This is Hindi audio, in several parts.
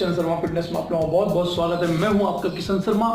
किशन शर्मा फिटनेस में आप लोगों का बहुत बहुत स्वागत है। मैं हूं आपका किशन शर्मा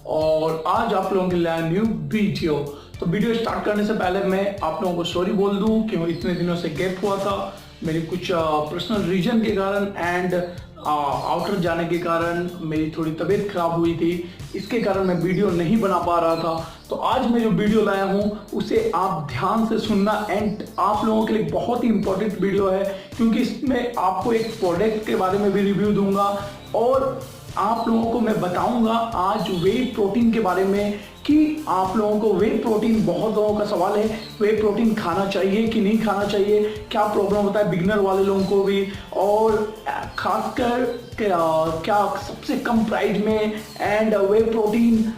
और आज आप लोगों के लिए न्यू वीडियो। तो वीडियो स्टार्ट करने से पहले मैं आप लोगों को सॉरी बोल दूं कि इतने दिनों से गैप हुआ था। मेरी कुछ पर्सनल रीजन के कारण एंड आउटर जाने के कारण मेरी थोड़ी तबीयत खराब हुई थी, इसके कारण मैं वीडियो नहीं बना पा रहा था। तो आज मैं जो वीडियो लाया हूँ उसे आप ध्यान से सुनना एंड आप लोगों के लिए बहुत ही इंपॉर्टेंट वीडियो है, क्योंकि इसमें आपको एक प्रोडक्ट के बारे में भी रिव्यू दूंगा और आप लोगों को मैं बताऊंगा आज वे प्रोटीन के बारे में कि आप लोगों को वे प्रोटीन, बहुत लोगों का सवाल है वे प्रोटीन खाना चाहिए कि नहीं खाना चाहिए, क्या प्रॉब्लम होता है बिगिनर वाले लोगों को भी, और खासकर क्या सबसे कम प्राइस में एंड वे प्रोटीन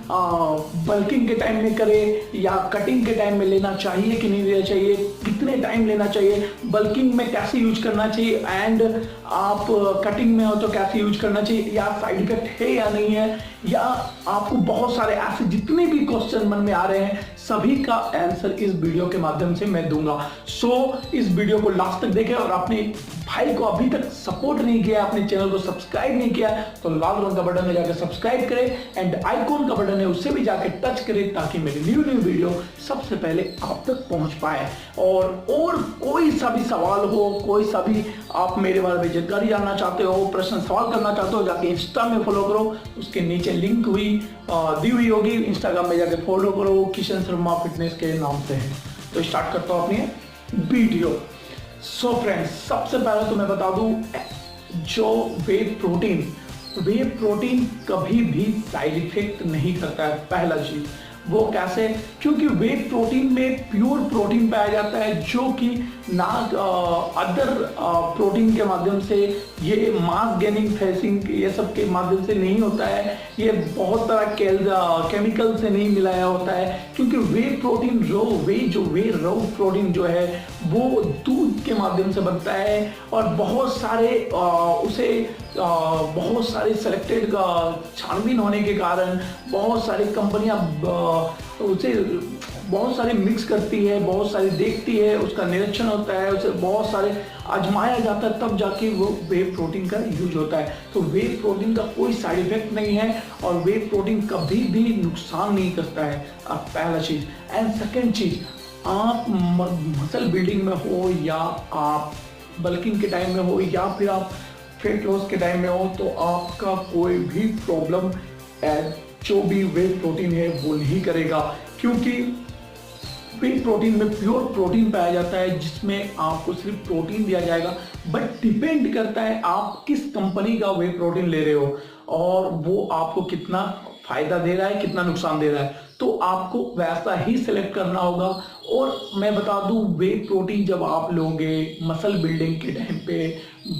बल्किंग के टाइम में करें या कटिंग के टाइम में लेना चाहिए कि नहीं लेना चाहिए, कितने टाइम लेना चाहिए, बल्किंग में कैसे यूज करना चाहिए एंड आप कटिंग में हो तो कैसे यूज करना चाहिए, या साइड इफेक्ट है या नहीं है, या आपको बहुत सारे ऐसे जितने भी क्वेश्चन मन में आ रहे हैं सभी का आंसर इस वीडियो के माध्यम से मैं दूंगा। सो इस वीडियो को लास्ट तक देखें और अपने भाई को अभी तक सपोर्ट नहीं किया, अपने चैनल को सब्सक्राइब नहीं किया तो लाल रंग का बटन में जाकर सब्सक्राइब करें एंड आइकॉन का बटन है उससे भी जाकर टच करें ताकि मेरी न्यू वीडियो सबसे पहले आप तक पहुंच पाए। और कोई सा भी सवाल हो, कोई सा भी आप मेरे बारे में जानकारी जानना चाहते हो, प्रश्न सवाल करना चाहते हो, जाके इंस्टा में फॉलो करो, उसके नीचे लिंक दी हुई होगी, इंस्टाग्राम में जाके फॉलो करो, किशन शर्मा फिटनेस के नाम से है। तो स्टार्ट करता हूँ अपनी वीडियो। सो फ्रेंड्स, सबसे पहले तो मैं बता दूं जो वे प्रोटीन कभी भी साइड इफेक्ट नहीं करता है। पहला चीज वो कैसे, क्योंकि वे प्रोटीन में प्योर प्रोटीन पाया जाता है जो कि ना अदर प्रोटीन के माध्यम से, ये मास गेनिंग फेसिंग ये सब के माध्यम से नहीं होता है, ये बहुत तरह केमिकल से नहीं मिलाया होता है, क्योंकि वे प्रोटीन रो प्रोटीन जो है वो दूध के माध्यम से बनता है और बहुत सारे सेलेक्टेड छानबीन होने के कारण बहुत सारी कंपनियां उसे बहुत सारे मिक्स करती है, बहुत सारी देखती है, उसका निरीक्षण होता है, उसे बहुत सारे आजमाया जाता है, तब जाके वो वे प्रोटीन का यूज होता है। तो वे प्रोटीन का कोई साइड इफेक्ट नहीं है और वे प्रोटीन कभी भी नुकसान नहीं करता है। पहला चीज एंड सेकेंड चीज, आप मसल बिल्डिंग में हो या आप बल्किंग के टाइम में हो या फिर आप फेट लॉस के टाइम में हो तो आपका कोई भी प्रॉब्लम जो भी वे प्रोटीन है वो नहीं करेगा, क्योंकि वे प्रोटीन में प्योर प्रोटीन पाया जाता है जिसमें आपको सिर्फ प्रोटीन दिया जाएगा, बट डिपेंड करता है आप किस कंपनी का वे प्रोटीन ले रहे हो और वो आपको कितना फायदा दे रहा है, कितना नुकसान दे रहा है, तो आपको वैसा ही सिलेक्ट करना होगा। और मैं बता दूं वे प्रोटीन जब आप लोगे मसल बिल्डिंग के टाइम पे,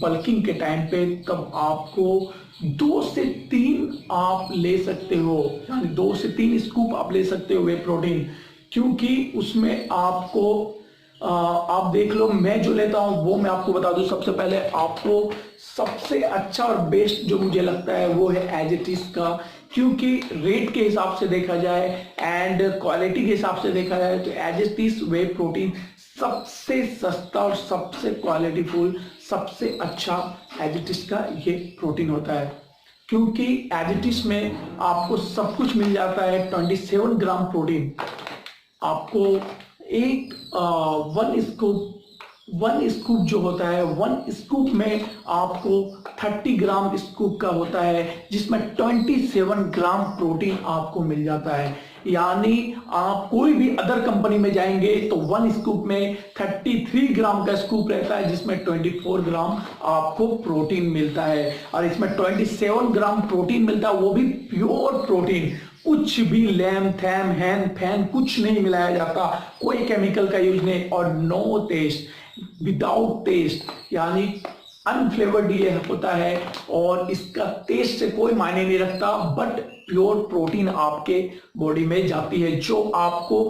बल्किंग के टाइम पे, तब आपको 2 से 3 आप ले सकते हो, यानी 2 से 3 स्कूप आप ले सकते हो वे प्रोटीन, क्योंकि उसमें आपको आप देख लो मैं जो लेता हूं वो मैं आपको बता दूं। सबसे पहले आपको सबसे अच्छा और बेस्ट जो मुझे लगता है वो है एजिटिस का, क्योंकि रेट के हिसाब से देखा जाए एंड क्वालिटी के हिसाब से देखा जाए तो एजिटिस वे प्रोटीन सबसे सस्ता और सबसे क्वालिटीफुल, सबसे अच्छा एजिटिस का ये प्रोटीन होता है, क्योंकि एजिटिस में आपको सब कुछ मिल जाता है। 27 ग्राम प्रोटीन आपको एक वन स्कूप जो होता है, 1 स्कूप में आपको 30 ग्राम स्कूप का होता है, जिसमें 27 ग्राम प्रोटीन आपको मिल जाता है। यानी आप कोई भी अदर कंपनी में जाएंगे तो 1 स्कूप में 33 ग्राम का स्कूप रहता है, जिसमें 24 ग्राम आपको प्रोटीन मिलता है, और इसमें 27 ग्राम प्रोटीन मिलता है, वो भी प्योर प्रोटीन, कुछ भी लैम थैम हैन फैन कुछ नहीं मिलाया जाता, कोई केमिकल का यूज नहीं, और नो टेस्ट, विदाउट टेस्ट, यानी अनफ्लेवर्ड ये होता है और इसका टेस्ट से कोई मायने नहीं रखता, बट प्योर प्रोटीन आपके बॉडी में जाती है। जो आपको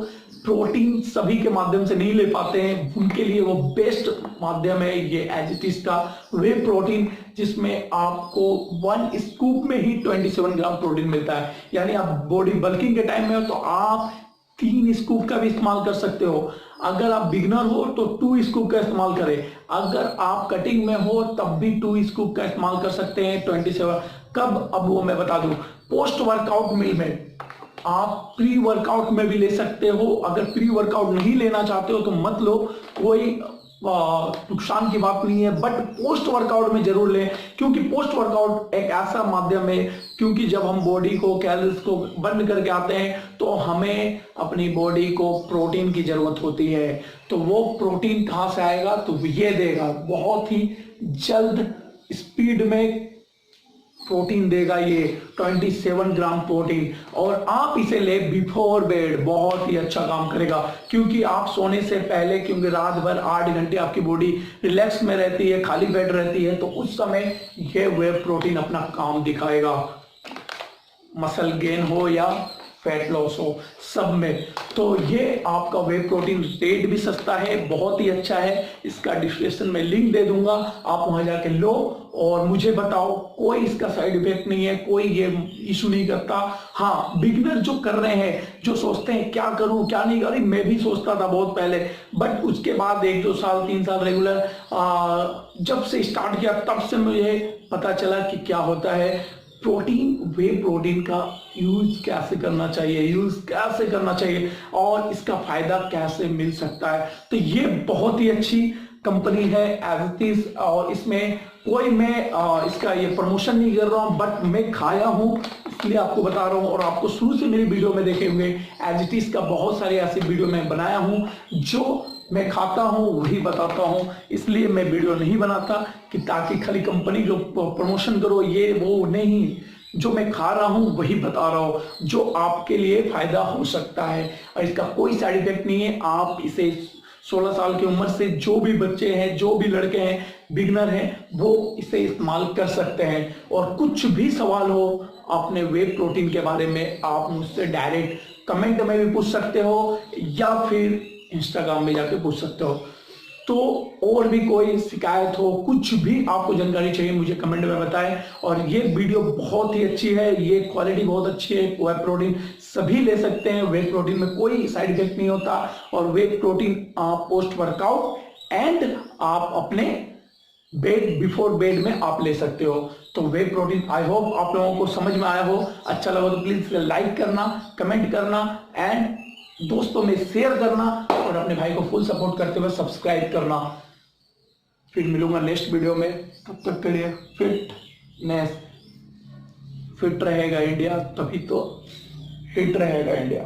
प्रोटीन सभी के माध्यम से नहीं ले पाते हैं उनके लिए वो बेस्ट माध्यम है ये एजिटिस का वे प्रोटीन, जिसमें आपको 1 स्कूप में ही 27 ग्राम प्रोटीन मिलता है। यानी आप बॉडी बल्किंग के टाइम में हो तो आप 3 स्कूप का भी इस्तेमाल कर सकते हो। अगर आप बिगनर हो तो 2 स्कूप का इस्तेमाल करें। अगर आप कटिंग में हो तब भी 2 स्कूप का इस्तेमाल कर सकते हैं। 27 कब, अब वो मैं बता दूं। पोस्ट वर्कआउट मील में आप प्री वर्कआउट में भी ले सकते हो। अगर प्री वर्कआउट नहीं लेना चाहते हो तो मत लो, कोई नुकसान की बात नहीं है, बट पोस्ट वर्कआउट में जरूर लें, क्योंकि पोस्ट वर्कआउट एक ऐसा माध्यम है, क्योंकि जब हम बॉडी को कैलोरीज को बर्न करके आते हैं तो हमें अपनी बॉडी को प्रोटीन की जरूरत होती है। तो वो प्रोटीन कहाँ से आएगा, तो ये देगा, बहुत ही जल्द स्पीड में प्रोटीन देगा ये 27 ग्राम प्रोटीन। और आप इसे ले बिफोर बेड, बहुत ही अच्छा काम करेगा, क्योंकि आप सोने से पहले, क्योंकि रात भर 8 घंटे आपकी बॉडी रिलैक्स में रहती है, खाली बेड रहती है, तो उस समय ये वे प्रोटीन अपना काम दिखाएगा। मसल गेन हो या फैट लॉस हो, सब में। तो ये आपका वे प्रोटीन रेट भी सस्ता है, बहुत ही अच्छा है। इसका डिस्क्रिप्शन में लिंक दे दूंगा, आप वहां जाके लो और मुझे बताओ। कोई इसका साइड इफेक्ट नहीं है, कोई ये इशू नहीं करता। हाँ, बिगिनर जो कर रहे हैं, जो सोचते हैं क्या करूं क्या नहीं करूं, मैं भी सोचता था बहुत पहले, बट उसके बाद 1-2 साल 3 साल रेगुलर जब से स्टार्ट किया तब से मुझे पता चला कि क्या होता है प्रोटीन, वे प्रोटीन का यूज कैसे करना चाहिए और इसका फायदा कैसे मिल सकता है। तो ये बहुत ही अच्छी कंपनी है एजिटिस, और इसमें कोई मैं इसका ये प्रमोशन नहीं कर रहा हूं, बट मैं खाया हूं इसलिए आपको बता रहा हूं। और आपको शुरू से मेरी वीडियो में देखे हुए एजिटिस का बहुत सारे ऐसे वीडियो मैं बनाया हूं, जो मैं खाता हूं वही बताता हूं। इसलिए मैं वीडियो नहीं बनाता कि ताकि खाली कंपनी को प्रमोशन करो, ये वो नहीं। जो मैं खा रहा हूं वही बता रहा हूं, जो आपके लिए फायदा हो सकता है, और इसका कोई साइड इफेक्ट नहीं है। आप इसे 16 साल की उम्र से जो भी बच्चे हैं, जो भी लड़के हैं, बिगनर हैं, वो इसे इस्तेमाल कर सकते हैं। और कुछ भी सवाल हो अपने वे प्रोटीन के बारे में, आप मुझसे डायरेक्ट कमेंट में भी पूछ सकते हो या फिर इंस्टाग्राम में जाके पूछ सकते हो। तो और भी कोई शिकायत हो, कुछ भी आपको जानकारी चाहिए, मुझे कमेंट में बताएं। और ये वीडियो बहुत ही अच्छी है, ये क्वालिटी बहुत अच्छी है। वे प्रोटीन सभी ले सकते हैं, वे प्रोटीन में कोई साइड इफेक्ट नहीं होता। और वे प्रोटीन आप पोस्ट वर्कआउट एंड आप अपने बेड, बिफोर बेड में आप ले सकते हो। तो वे प्रोटीन आई होप आप लोगों को समझ में आया हो। अच्छा लगा तो प्लीज लाइक करना, कमेंट करना एंड दोस्तों में शेयर करना, और अपने भाई को फुल सपोर्ट करते हुए सब्सक्राइब करना। फिर मिलूंगा नेक्स्ट वीडियो में, तब तक के लिए फिट रहेगा इंडिया, तभी तो हिट रहेगा इंडिया।